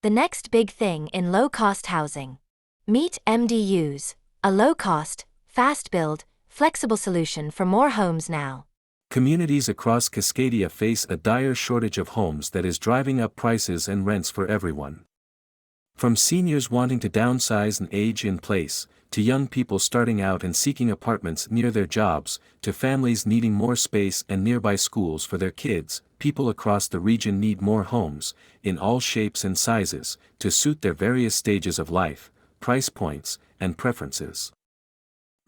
The next big thing in low-cost housing. Meet MDUs, a low-cost, fast-build, flexible solution for more homes now. Communities across Cascadia face a dire shortage of homes that is driving up prices and rents for everyone. From seniors wanting to downsize and age in place, to young people starting out and seeking apartments near their jobs, to families needing more space and nearby schools for their kids, people across the region need more homes, in all shapes and sizes, to suit their various stages of life, price points, and preferences.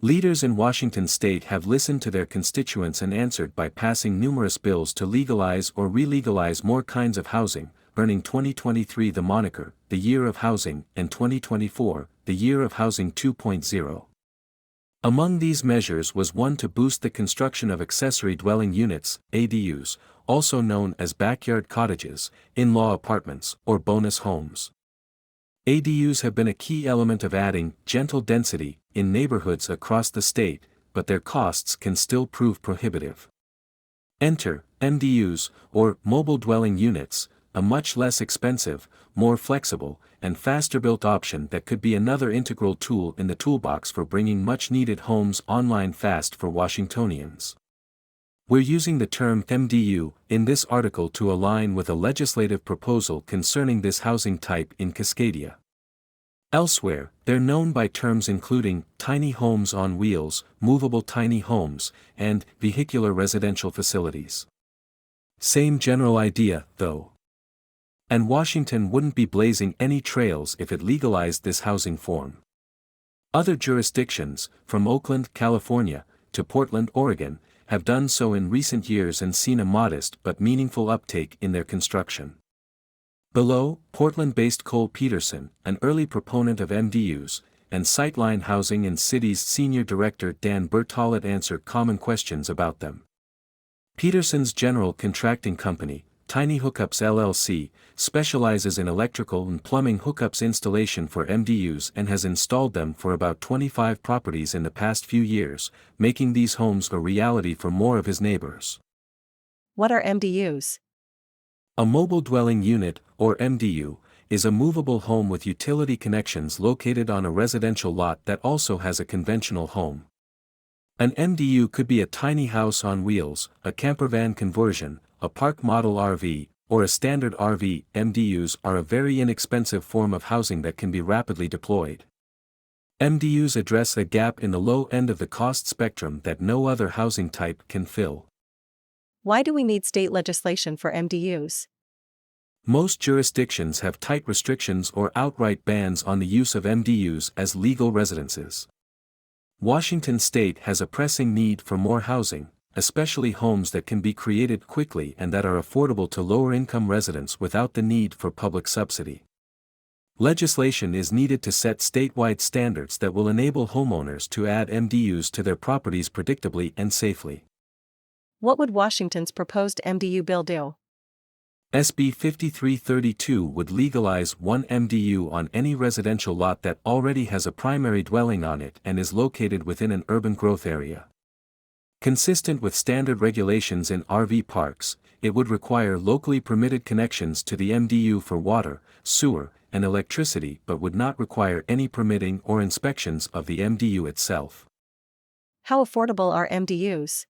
Leaders in Washington state have listened to their constituents and answered by passing numerous bills to legalize or re-legalize more kinds of housing, earning 2023 the moniker, the Year of Housing, and 2024, the Year of Housing 2.0. Among these measures was one to boost the construction of accessory dwelling units, ADUs, also known as backyard cottages, in-law apartments, or bonus homes. ADUs have been a key element of adding gentle density in neighborhoods across the state, but their costs can still prove prohibitive. Enter MDUs, or mobile dwelling units, a much less expensive, more flexible, and faster-built option that could be another integral tool in the toolbox for bringing much-needed homes online fast for Washingtonians. We're using the term MDU in this article to align with a legislative proposal concerning this housing type in Cascadia. Elsewhere, they're known by terms including tiny homes on wheels, movable tiny homes, and vehicular residential facilities. Same general idea, though. And Washington wouldn't be blazing any trails if it legalized this housing form. Other jurisdictions, from Oakland, California, to Portland, Oregon, have done so in recent years and seen a modest but meaningful uptake in their construction. Below, Portland-based Cole Peterson, an early proponent of MDUs, and Sightline Housing and City's senior director Dan Bertolet answer common questions about them. Peterson's general contracting company, Tiny Hookups LLC, specializes in electrical and plumbing hookups installation for MDUs and has installed them for about 25 properties in the past few years, making these homes a reality for more of his neighbors. What are MDUs? A mobile dwelling unit, or MDU, is a movable home with utility connections located on a residential lot that also has a conventional home. An MDU could be a tiny house on wheels, a campervan conversion, a park model RV, or a standard RV. MDUs are a very inexpensive form of housing that can be rapidly deployed. MDUs address a gap in the low end of the cost spectrum that no other housing type can fill. Why do we need state legislation for MDUs? Most jurisdictions have tight restrictions or outright bans on the use of MDUs as legal residences. Washington state has a pressing need for more housing, especially homes that can be created quickly and that are affordable to lower-income residents without the need for public subsidy. Legislation is needed to set statewide standards that will enable homeowners to add MDUs to their properties predictably and safely. What would Washington's proposed MDU bill do? SB 5332 would legalize one MDU on any residential lot that already has a primary dwelling on it and is located within an urban growth area. Consistent with standard regulations in RV parks, it would require locally permitted connections to the MDU for water, sewer, and electricity but would not require any permitting or inspections of the MDU itself. How affordable are MDUs?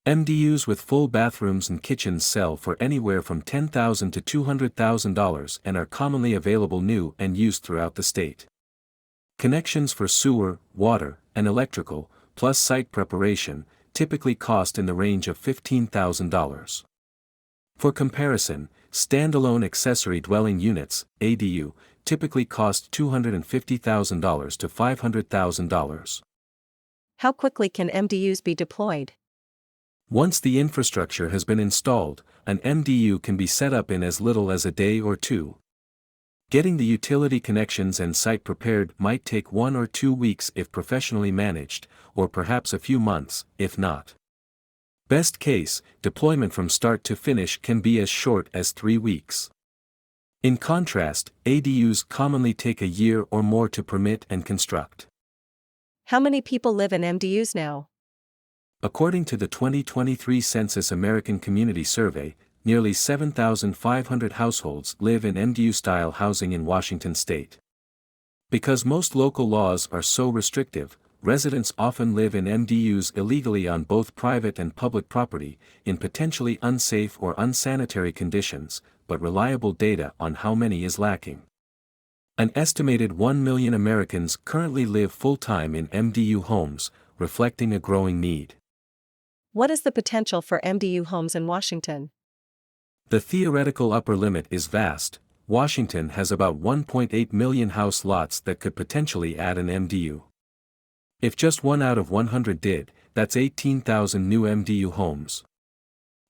MDUs with full bathrooms and kitchens sell for anywhere from $10,000 to $200,000 and are commonly available new and used throughout the state. Connections for sewer, water, and electrical, plus site preparation, typically cost in the range of $15,000. For comparison, standalone accessory dwelling units, ADU, typically cost $250,000 to $500,000. How quickly can MDUs be deployed? Once the infrastructure has been installed, an MDU can be set up in as little as a day or two. Getting the utility connections and site prepared might take 1 or 2 weeks if professionally managed, or perhaps a few months, if not. Best case, deployment from start to finish can be as short as 3 weeks. In contrast, ADUs commonly take a year or more to permit and construct. How many people live in MDUs now? According to the 2023 Census American Community Survey, nearly 7,500 households live in MDU-style housing in Washington state. Because most local laws are so restrictive, residents often live in MDUs illegally on both private and public property, in potentially unsafe or unsanitary conditions, but reliable data on how many is lacking. An estimated 1 million Americans currently live full-time in MDU homes, reflecting a growing need. What is the potential for MDU homes in Washington? The theoretical upper limit is vast. Washington has about 1.8 million house lots that could potentially add an MDU. If just 1 out of 100 did, that's 18,000 new MDU homes.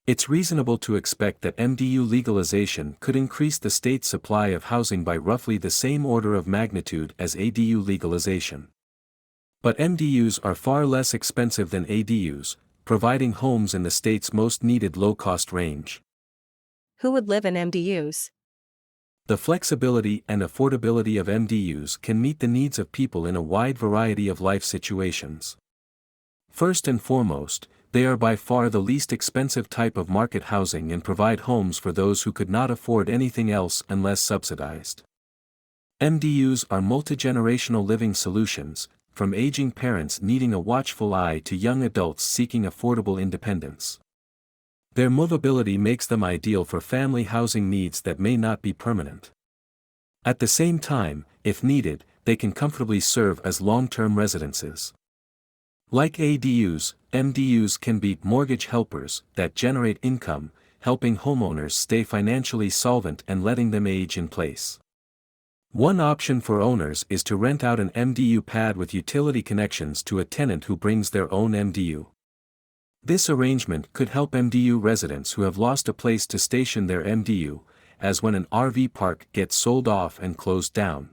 It's reasonable to expect that MDU legalization could increase the state's supply of housing by roughly the same order of magnitude as ADU legalization. But MDUs are far less expensive than ADUs, providing homes in the state's most needed low-cost range. Who would live in MDUs? The flexibility and affordability of MDUs can meet the needs of people in a wide variety of life situations. First and foremost, they are by far the least expensive type of market housing and provide homes for those who could not afford anything else unless subsidized. MDUs are multi-generational living solutions, from aging parents needing a watchful eye to young adults seeking affordable independence. Their movability makes them ideal for family housing needs that may not be permanent. At the same time, if needed, they can comfortably serve as long-term residences. Like ADUs, MDUs can be mortgage helpers that generate income, helping homeowners stay financially solvent and letting them age in place. One option for owners is to rent out an MDU pad with utility connections to a tenant who brings their own MDU. This arrangement could help MDU residents who have lost a place to station their MDU, as when an RV park gets sold off and closed down.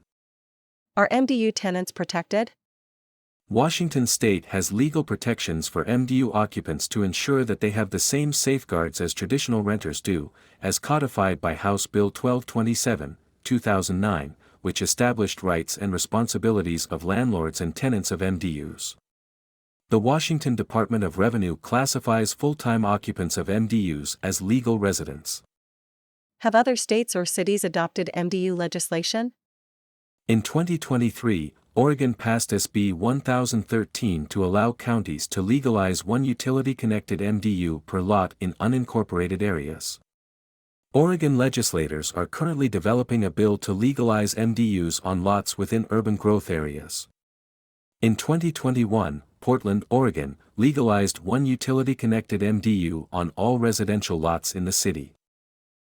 Are MDU tenants protected? Washington state has legal protections for MDU occupants to ensure that they have the same safeguards as traditional renters do, as codified by House Bill 1227, 2009, which established rights and responsibilities of landlords and tenants of MDUs. The Washington Department of Revenue classifies full-time occupants of MDUs as legal residents. Have other states or cities adopted MDU legislation? In 2023, Oregon passed SB 1013 to allow counties to legalize one utility-connected MDU per lot in unincorporated areas. Oregon legislators are currently developing a bill to legalize MDUs on lots within urban growth areas. In 2021, Portland, Oregon, legalized one utility-connected MDU on all residential lots in the city.